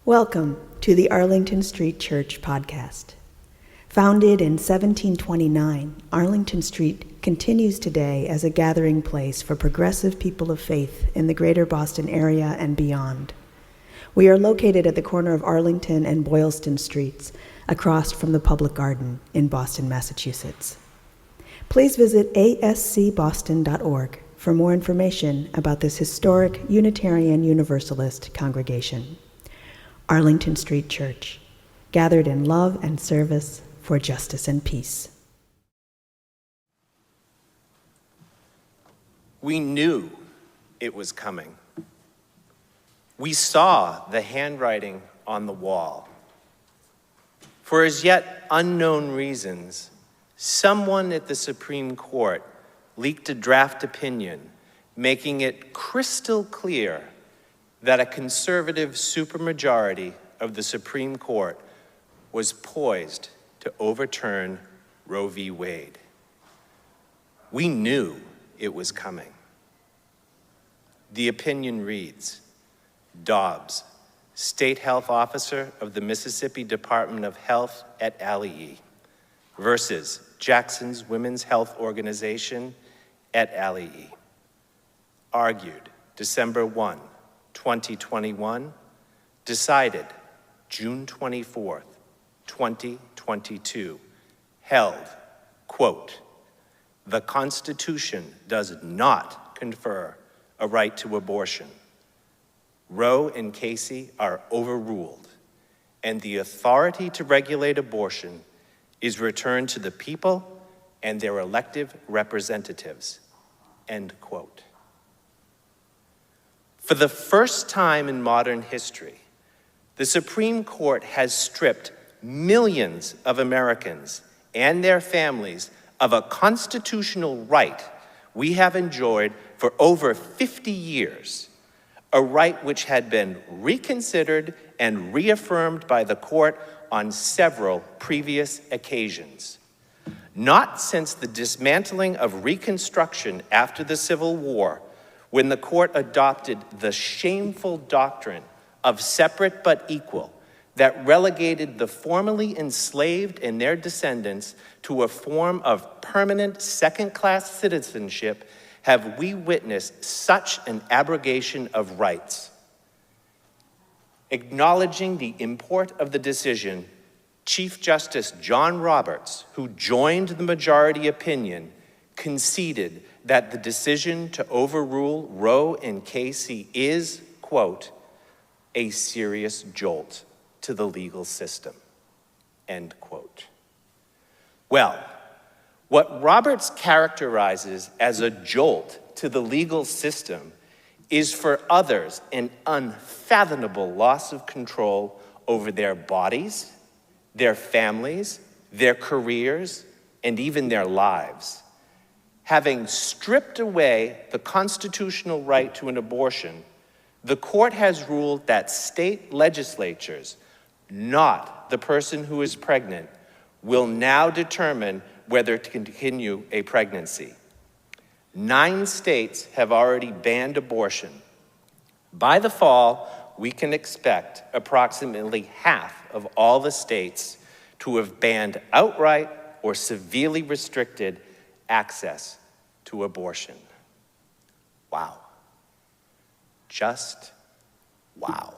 Welcome to the Arlington Street Church podcast. Founded in 1729, Arlington Street continues today as a gathering place for progressive people of faith in the greater Boston area and beyond. We are located at the corner of Arlington and Boylston Streets, across from the Public Garden in Boston, Massachusetts. Please visit ascboston.org for more information about this historic Unitarian Universalist congregation. Arlington Street Church, gathered in love and service for justice and peace. We knew it was coming. We saw the handwriting on the wall. For as yet unknown reasons, someone at the Supreme Court leaked a draft opinion, making it crystal clear that a conservative supermajority of the Supreme Court was poised to overturn Roe v. Wade. We knew it was coming. The opinion reads, Dobbs, State Health Officer of the Mississippi Department of Health et al. Versus Jackson's Women's Health Organization et al. Argued December 1, 2021, decided June 24th, 2022, held, quote, the Constitution does not confer a right to abortion. Roe and Casey are overruled, and the authority to regulate abortion is returned to the people and their elective representatives, end quote. For the first time in modern history, the Supreme Court has stripped millions of Americans and their families of a constitutional right we have enjoyed for over 50 years, a right which had been reconsidered and reaffirmed by the court on several previous occasions. Not since the dismantling of Reconstruction after the Civil War, when the court adopted the shameful doctrine of separate but equal that relegated the formerly enslaved and their descendants to a form of permanent second-class citizenship, have we witnessed such an abrogation of rights. Acknowledging the import of the decision, Chief Justice John Roberts, who joined the majority opinion, conceded that the decision to overrule Roe and Casey is, quote, a serious jolt to the legal system, end quote. Well, what Roberts characterizes as a jolt to the legal system is for others an unfathomable loss of control over their bodies, their families, their careers, and even their lives. Having stripped away the constitutional right to an abortion, the court has ruled that state legislatures, not the person who is pregnant, will now determine whether to continue a pregnancy. 9 states have already banned abortion. By the fall, we can expect approximately half of all the states to have banned outright or severely restricted access to abortion. Wow. Just wow.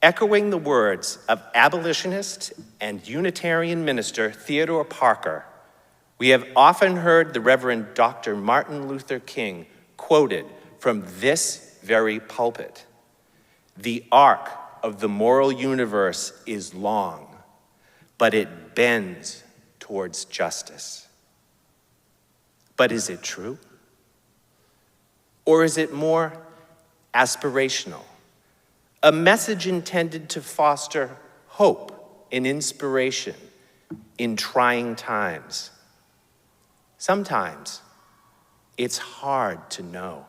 Echoing the words of abolitionist and Unitarian minister Theodore Parker, we have often heard the Reverend Dr. Martin Luther King quoted from this very pulpit. The arc of the moral universe is long, but it bends towards justice. But is it true? Or is it more aspirational? A message intended to foster hope and inspiration in trying times. Sometimes it's hard to know.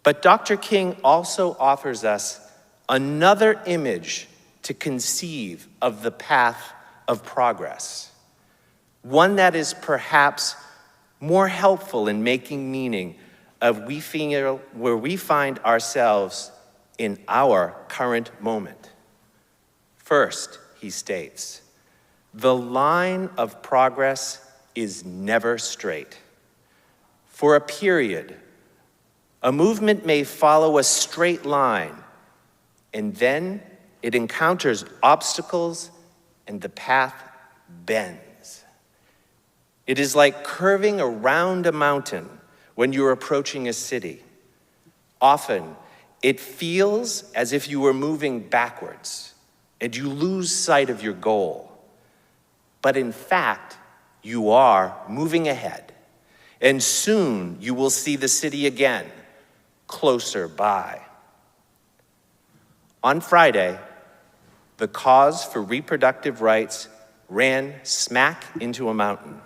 But Dr. King also offers us another image to conceive of the path of progress, one that is perhaps more helpful in making meaning where we find ourselves in our current moment. First, he states, the line of progress is never straight. For a period, a movement may follow a straight line, and then it encounters obstacles and the path bends. It is like curving around a mountain when you're approaching a city. Often, it feels as if you were moving backwards and you lose sight of your goal. But in fact, you are moving ahead, and soon you will see the city again, closer by. On Friday, the cause for reproductive rights ran smack into a mountain.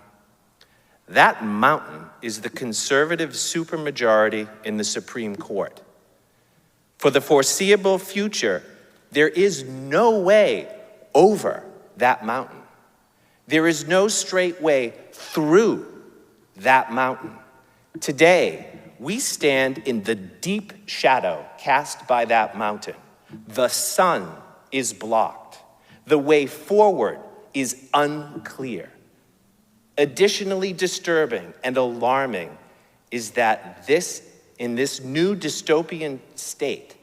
That mountain is the conservative supermajority in the Supreme Court. For the foreseeable future, there is no way over that mountain. There is no straight way through that mountain. Today, we stand in the deep shadow cast by that mountain. The sun is blocked. The way forward is unclear. Additionally disturbing and alarming is that in this new dystopian state,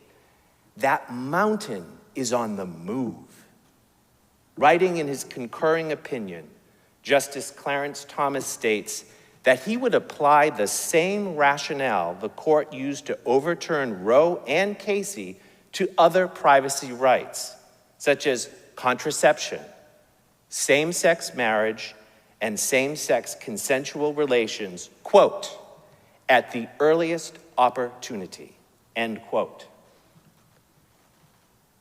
that mountain is on the move. Writing in his concurring opinion, Justice Clarence Thomas states that he would apply the same rationale the court used to overturn Roe and Casey to other privacy rights, such as contraception, same-sex marriage, and same-sex consensual relations, quote, at the earliest opportunity, end quote.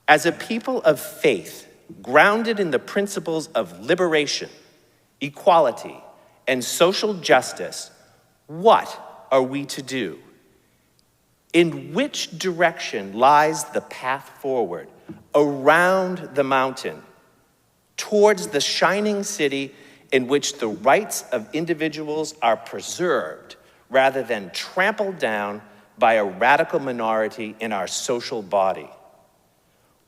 As a people of faith, grounded in the principles of liberation, equality, and social justice, what are we to do? In which direction lies the path forward, around the mountain, towards the shining city in which the rights of individuals are preserved rather than trampled down by a radical minority in our social body?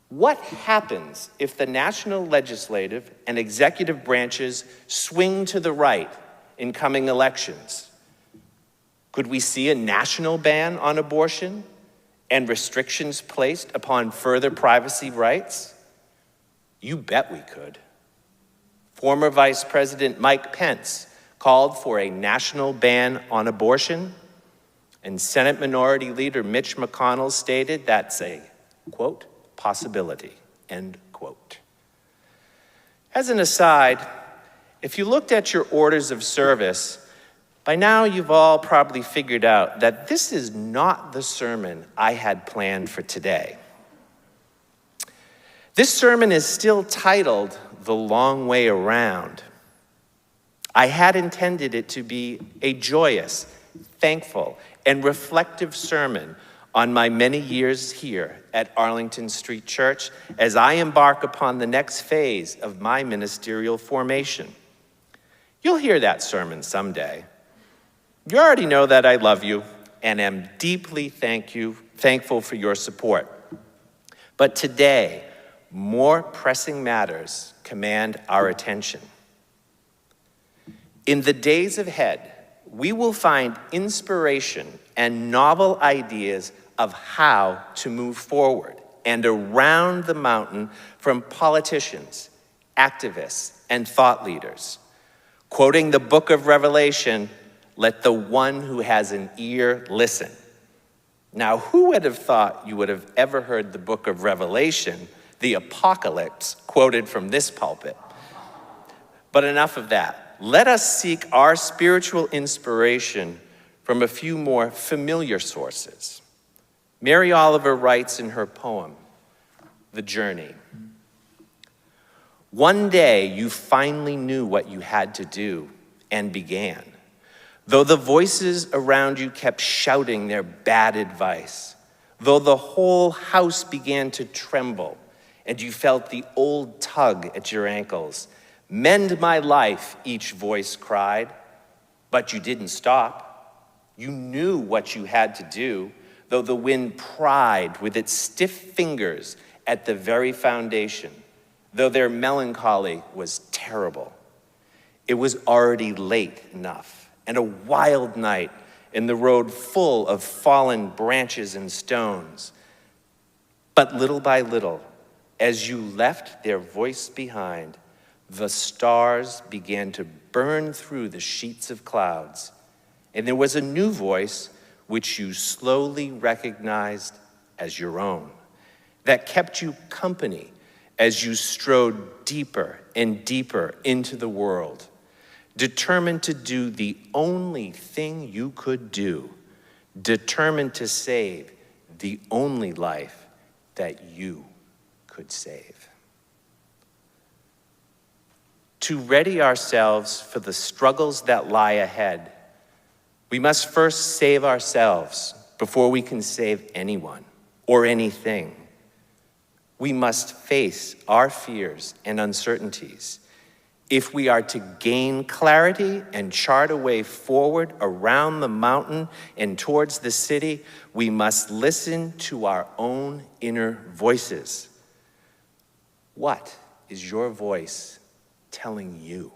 What happens if the national legislative and executive branches swing to the right in coming elections? Could we see a national ban on abortion and restrictions placed upon further privacy rights? You bet we could. Former Vice President Mike Pence called for a national ban on abortion, and Senate Minority Leader Mitch McConnell stated that's a, quote, possibility, end quote. As an aside, if you looked at your orders of service, by now you've all probably figured out that this is not the sermon I had planned for today. This sermon is still titled The Long Way Around. I had intended it to be a joyous, thankful, and reflective sermon on my many years here at Arlington Street Church as I embark upon the next phase of my ministerial formation. You'll hear that sermon someday. You already know that I love you and am deeply thankful for your support. But today, more pressing matters command our attention. In the days ahead, we will find inspiration and novel ideas of how to move forward and around the mountain from politicians, activists, and thought leaders. Quoting the book of Revelation, let the one who has an ear listen. Now, who would have thought you would have ever heard the book of Revelation, the apocalypse, quoted from this pulpit? But enough of that. Let us seek our spiritual inspiration from a few more familiar sources. Mary Oliver writes in her poem, The Journey, "One day you finally knew what you had to do and began, though the voices around you kept shouting their bad advice, though the whole house began to tremble and you felt the old tug at your ankles. Mend my life, each voice cried, but you didn't stop. You knew what you had to do, though the wind pried with its stiff fingers at the very foundation, though their melancholy was terrible. It was already late enough, and a wild night, and the road full of fallen branches and stones. But little by little, as you left their voice behind, the stars began to burn through the sheets of clouds, and there was a new voice which you slowly recognized as your own, that kept you company as you strode deeper and deeper into the world, determined to do the only thing you could do, determined to save the only life that you could save. To ready ourselves for the struggles that lie ahead, we must first save ourselves before we can save anyone or anything. We must face our fears and uncertainties. If we are to gain clarity and chart a way forward around the mountain and towards the city, we must listen to our own inner voices. What is your voice telling you?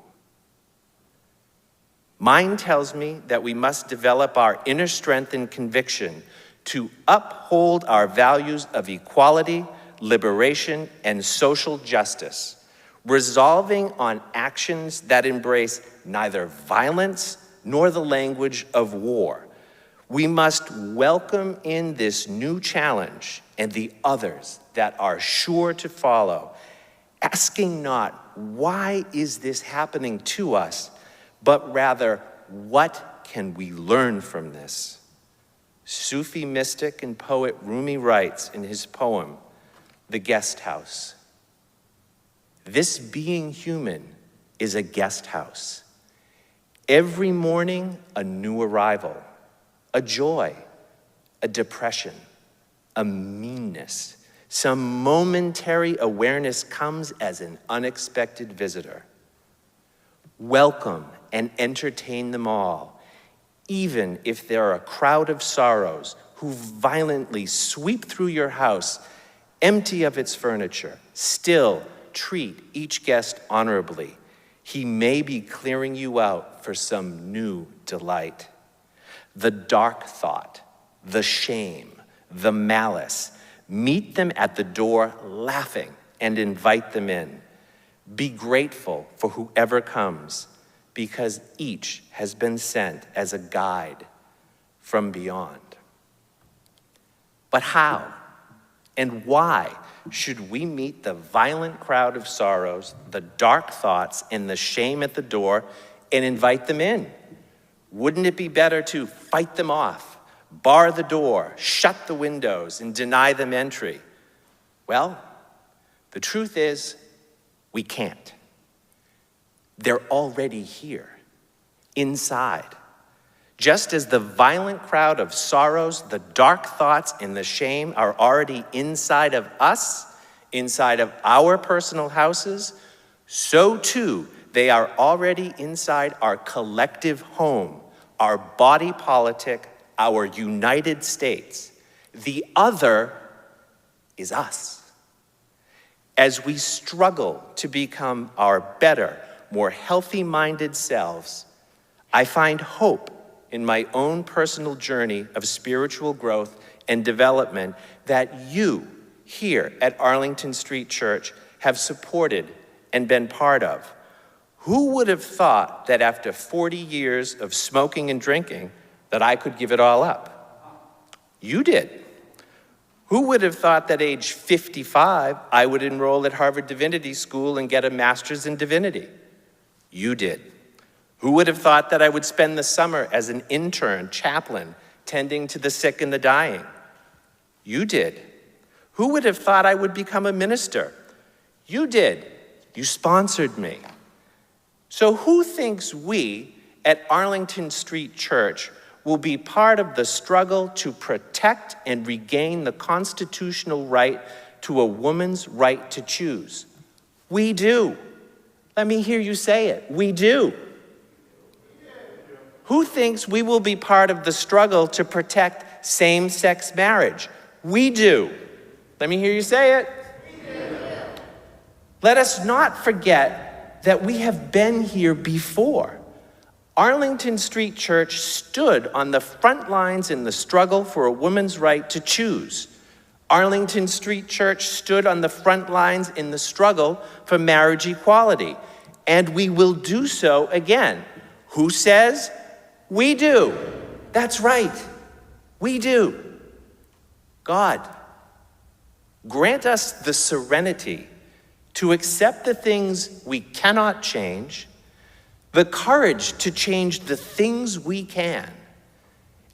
Mine tells me that we must develop our inner strength and conviction to uphold our values of equality, liberation, and social justice, resolving on actions that embrace neither violence nor the language of war. We must welcome in this new challenge and the others that are sure to follow, asking not, why is this happening to us, but rather, what can we learn from this? Sufi mystic and poet Rumi writes in his poem, The Guest House, "This being human is a guest house. Every morning, a new arrival, a joy, a depression, a meanness. Some momentary awareness comes as an unexpected visitor. Welcome and entertain them all, even if there are a crowd of sorrows who violently sweep through your house, empty of its furniture. Still treat each guest honorably. He may be clearing you out for some new delight. The dark thought, the shame, the malice, meet them at the door laughing and invite them in. Be grateful for whoever comes, because each has been sent as a guide from beyond." But how and why should we meet the violent crowd of sorrows, the dark thoughts, and the shame at the door and invite them in? Wouldn't it be better to fight them off, bar the door, shut the windows, and deny them entry? Well, the truth is, we can't. They're already here, inside. Just as the violent crowd of sorrows, the dark thoughts, and the shame are already inside of us, inside of our personal houses, so too they are already inside our collective home, our body politic, our United States. The other is us. As we struggle to become our better, more healthy-minded selves, I find hope in my own personal journey of spiritual growth and development that you here at Arlington Street Church have supported and been part of. Who would have thought that after 40 years of smoking and drinking that I could give it all up? You did. Who would have thought that age 55 I would enroll at Harvard Divinity School and get a master's in divinity? You did. Who would have thought that I would spend the summer as an intern, chaplain, tending to the sick and the dying? You did. Who would have thought I would become a minister? You did. You sponsored me. So who thinks we at Arlington Street Church will be part of the struggle to protect and regain the constitutional right to a woman's right to choose? We do. Let me hear you say it. We do. Who thinks we will be part of the struggle to protect same-sex marriage? We do. Let me hear you say it. We do. Let us not forget that we have been here before. Arlington Street Church stood on the front lines in the struggle for a woman's right to choose. Arlington Street Church stood on the front lines in the struggle for marriage equality, and we will do so again. Who says? We do. That's right. We do. God, grant us the serenity to accept the things we cannot change, the courage to change the things we can,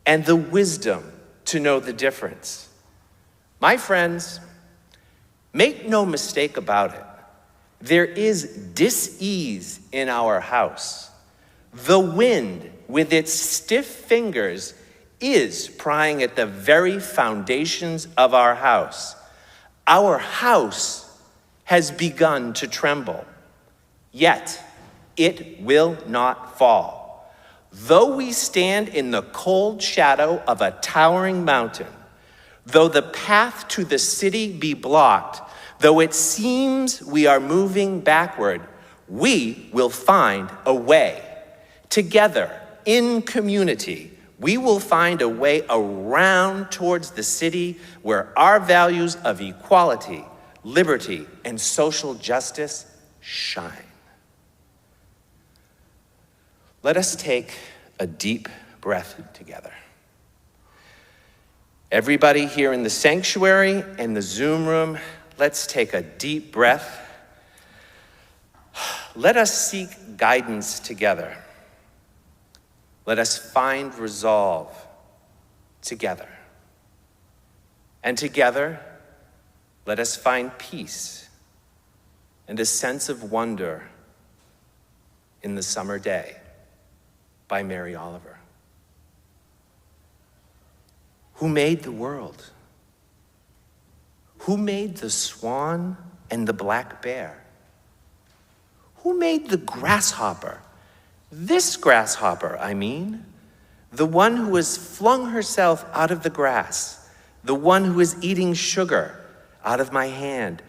and the wisdom to know the difference. My friends, make no mistake about it. There is dis-ease in our house. The wind, with its stiff fingers, is prying at the very foundations of our house. Our house has begun to tremble, yet it will not fall. Though we stand in the cold shadow of a towering mountain, though the path to the city be blocked, though it seems we are moving backward, we will find a way. Together, in community, we will find a way around towards the city where our values of equality, liberty, and social justice shine. Let us take a deep breath together. Everybody here in the sanctuary and the Zoom room, let's take a deep breath. Let us seek guidance together. Let us find resolve together. And together, let us find peace and a sense of wonder in the Summer Day by Mary Oliver. Who made the world? Who made the swan and the black bear? Who made the grasshopper? This grasshopper, I mean. The one who has flung herself out of the grass. The one who is eating sugar out of my hand.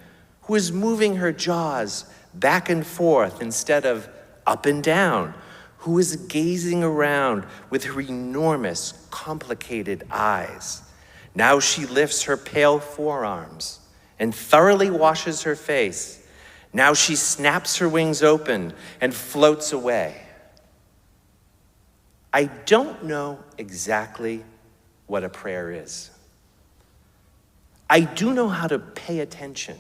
Who is moving her jaws back and forth instead of up and down. Who is gazing around with her enormous, complicated eyes. Now she lifts her pale forearms and thoroughly washes her face. Now she snaps her wings open and floats away. I don't know exactly what a prayer is. I do know how to pay attention,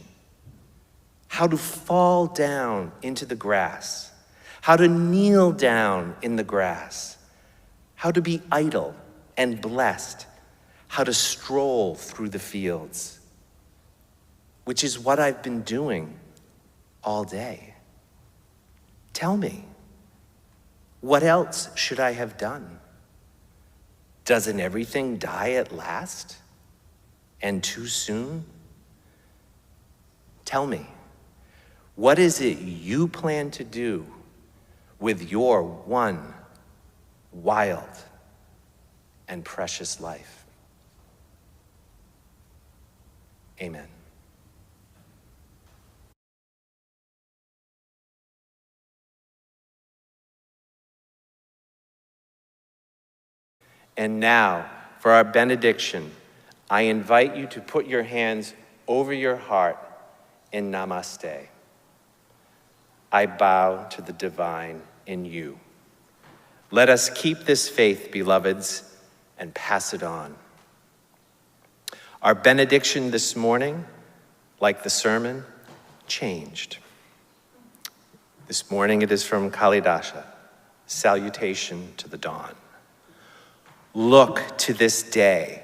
how to fall down into the grass, how to kneel down in the grass, how to be idle and blessed, how to stroll through the fields, which is what I've been doing all day. Tell me, what else should I have done? Doesn't everything die at last and too soon? Tell me, what is it you plan to do with your one wild and precious life? Amen. And now, for our benediction, I invite you to put your hands over your heart in namaste. I bow to the divine in you. Let us keep this faith, beloveds, and pass it on. Our benediction this morning, like the sermon, changed. This morning it is from Kalidasa, Salutation to the Dawn. Look to this day,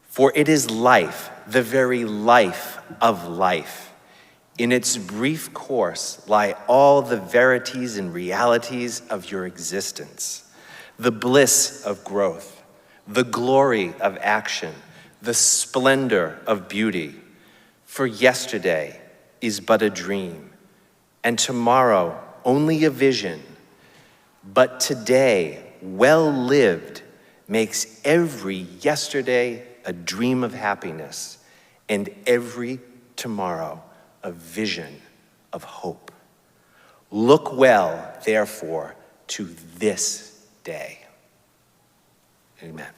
for it is life, the very life of life. In its brief course lie all the verities and realities of your existence, the bliss of growth, the glory of action, the splendor of beauty. For yesterday is but a dream, and tomorrow only a vision. But today well lived makes every yesterday a dream of happiness and every tomorrow a vision of hope. Look well, therefore, to this day. Amen.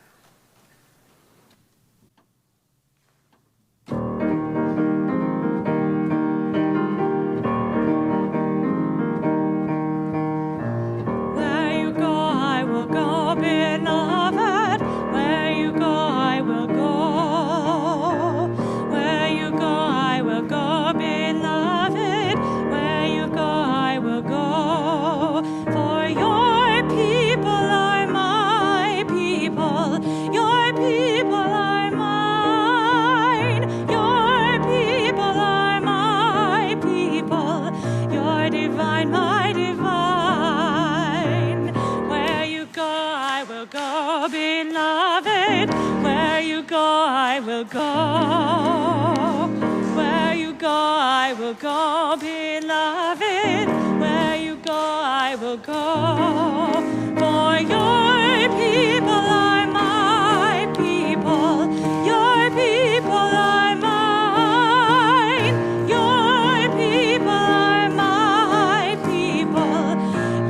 Go, beloved, where you go, I will go. For your people are my people, your people are mine, your people are my people,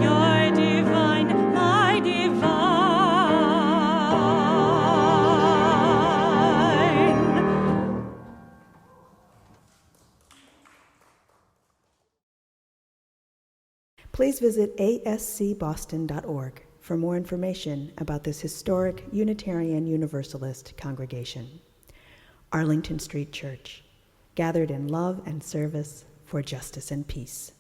your divine, my divine. Please visit ascboston.org for more information about this historic Unitarian Universalist congregation. Arlington Street Church, gathered in love and service for justice and peace.